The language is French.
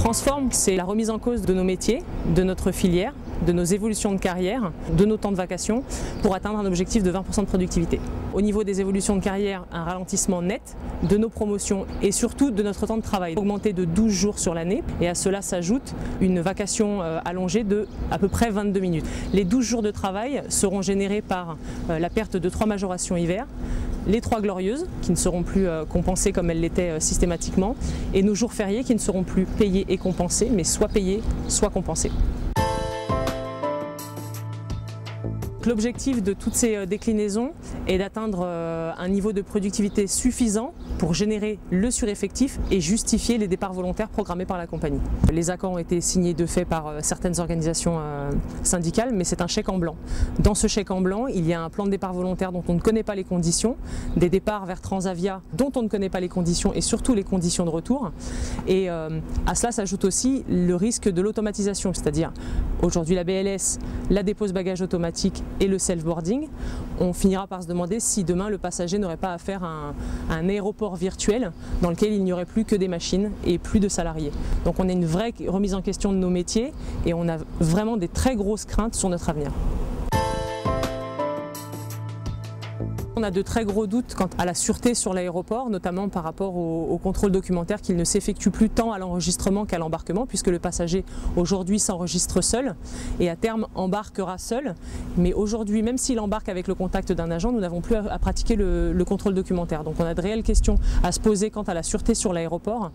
Transform, c'est la remise en cause de nos métiers, de notre filière, de nos évolutions de carrière, de nos temps de vacation pour atteindre un objectif de 20% de productivité. Au niveau des évolutions de carrière, un ralentissement net de nos promotions et surtout de notre temps de travail, augmenté de 12 jours sur l'année, et à cela s'ajoute une vacation allongée de à peu près 22 minutes. Les 12 jours de travail seront générés par la perte de 3 majorations hiver, les 3 glorieuses qui ne seront plus compensées comme elles l'étaient systématiquement, et nos jours fériés qui ne seront plus payés et compensés, mais soit payés, soit compensés. L'objectif de toutes ces déclinaisons est d'atteindre un niveau de productivité suffisant pour générer le sureffectif et justifier les départs volontaires programmés par la compagnie. Les accords ont été signés de fait par certaines organisations syndicales, mais c'est un chèque en blanc. Dans ce chèque en blanc, il y a un plan de départ volontaire dont on ne connaît pas les conditions, des départs vers Transavia dont on ne connaît pas les conditions et surtout les conditions de retour. Et à cela s'ajoute aussi le risque de l'automatisation, c'est-à-dire aujourd'hui la BLS, la dépose bagages automatique et le self-boarding. On finira par se demander si demain le passager n'aurait pas à faire un aéroport virtuel dans lequel il n'y aurait plus que des machines et plus de salariés. Donc on a une vraie remise en question de nos métiers et on a vraiment des très grosses craintes sur notre avenir. On a de très gros doutes quant à la sûreté sur l'aéroport, notamment par rapport au contrôle documentaire qu'il ne s'effectue plus tant à l'enregistrement qu'à l'embarquement, puisque le passager aujourd'hui s'enregistre seul et à terme embarquera seul. Mais aujourd'hui, même s'il embarque avec le contact d'un agent, nous n'avons plus à pratiquer le contrôle documentaire. Donc on a de réelles questions à se poser quant à la sûreté sur l'aéroport.